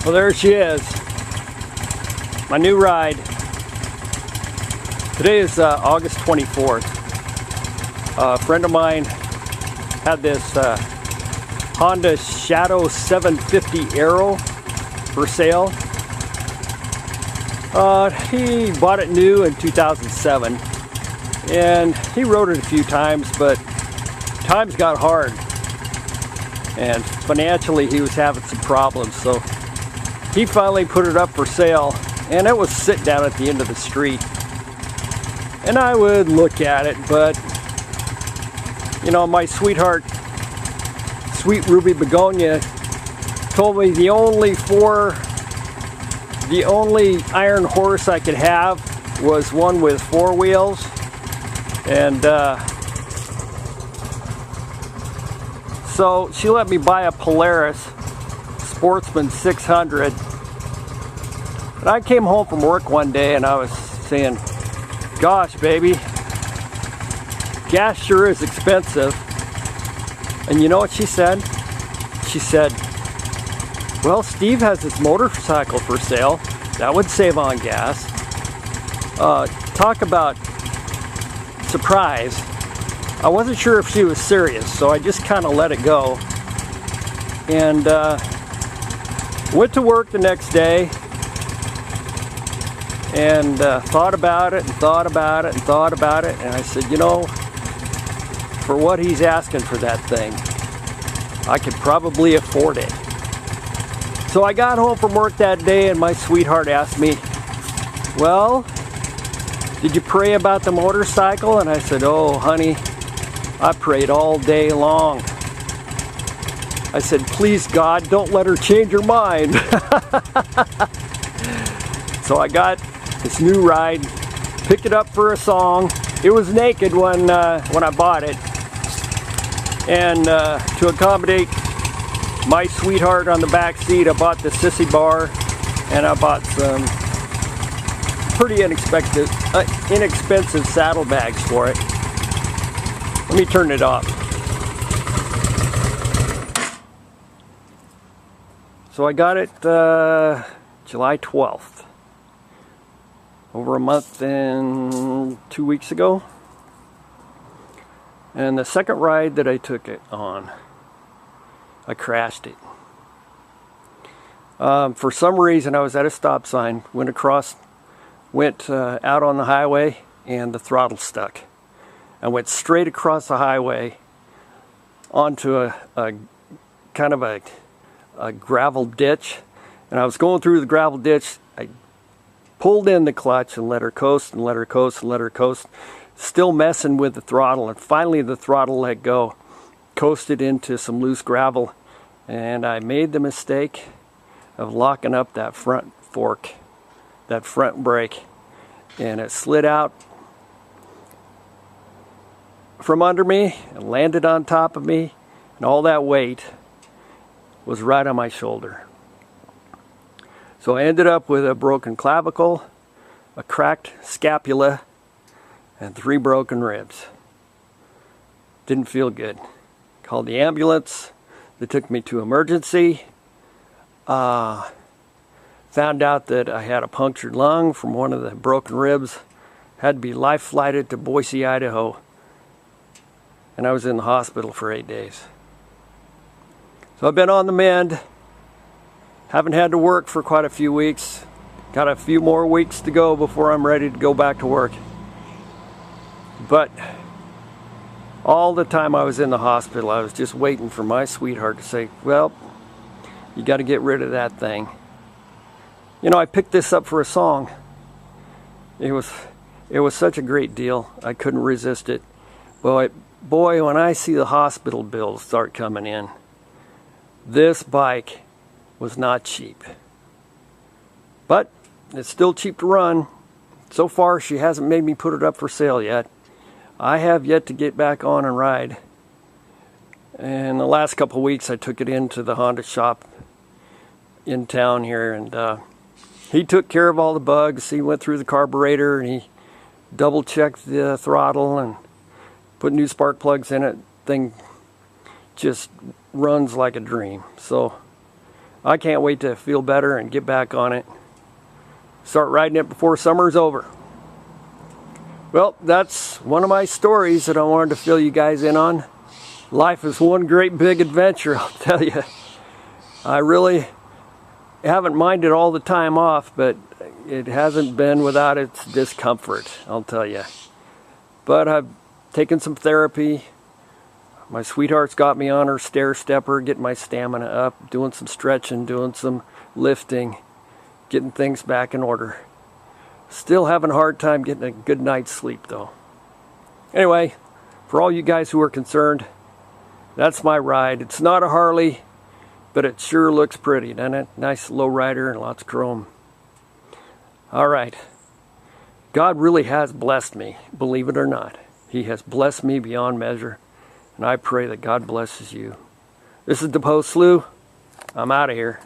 Well, there she is, my new ride. Today is August 24th. A friend of mine had this Honda Shadow 750 Aero for sale. He bought it new in 2007, and he rode it a few times, but times got hard, and financially he was having some problems, so he finally put it up for sale, and it was sitting down at the end of the street. And I would look at it, but you know, my sweetheart, Sweet Ruby Begonia, told me the only iron horse I could have was one with 4 wheels, and so she let me buy a Polaris Sportsman 600. And I came home from work one day and I was saying, gosh baby, gas sure is expensive. And you know what she said? She said, well, Steve has this motorcycle for sale. That would save on gas. Talk about surprise. I wasn't sure if she was serious, so I just kind of let it go. And went to work the next day and thought about it and thought about it and thought about it. And I said, you know, for what he's asking for that thing, I could probably afford it. So I got home from work that day and my sweetheart asked me, well, did you pray about the motorcycle? And I said, oh honey, I prayed all day long. I said, please God, don't let her change her mind. So I got this new ride, picked it up for a song. It was naked when I bought it. And to accommodate my sweetheart on the back seat, I bought the sissy bar, and I bought some pretty inexpensive saddlebags for it. Let me turn it off. So I got it July 12th, over a month and 2 weeks ago. And the second ride that I took it on, I crashed it. For some reason, I was at a stop sign, went out on the highway, and the throttle stuck. I went straight across the highway onto a kind of a gravel ditch, and I was going through the gravel ditch. I pulled in the clutch and let her coast and let her coast and let her coast, still messing with the throttle, and finally the throttle let go, coasted into some loose gravel, and I made the mistake of locking up that front fork, that front brake, and it slid out from under me and landed on top of me, and all that weight was right on my shoulder. So I ended up with a broken clavicle, a cracked scapula, and 3 broken ribs. Didn't feel good. Called the ambulance. They took me to emergency. Found out that I had a punctured lung from one of the broken ribs. Had to be life flighted to Boise, Idaho. And I was in the hospital for 8 days. So I've been on the mend. Haven't had to work for quite a few weeks. Got a few more weeks to go before I'm ready to go back to work. But all the time I was in the hospital, I was just waiting for my sweetheart to say, well, you got to get rid of that thing. You know, I picked this up for a song. It was such a great deal. I couldn't resist it. Boy, when I see the hospital bills start coming in, this bike was not cheap. But it's still cheap to run. So far, she hasn't made me put it up for sale yet. I have yet to get back on and ride. And the last couple of weeks, I took it into the Honda shop in town here, and he took care of all the bugs. He went through the carburetor, and he double-checked the throttle and put new spark plugs in it. Thing just runs like a dream. So I can't wait to feel better and get back on it. Start riding it before summer's over. Well, that's one of my stories that I wanted to fill you guys in on. Life is one great big adventure, I'll tell you. I really haven't minded all the time off, but it hasn't been without its discomfort, I'll tell you. But I've taken some therapy. My sweetheart's got me on her stair stepper, getting my stamina up, doing some stretching, doing some lifting, getting things back in order. Still having a hard time getting a good night's sleep though. Anyway, for all you guys who are concerned, that's my ride. It's not a Harley, but it sure looks pretty, doesn't it? Nice low rider and lots of chrome. All right. God really has blessed me, believe it or not. He has blessed me beyond measure, and I pray that God blesses you. This is DePoe Slough. I'm out of here.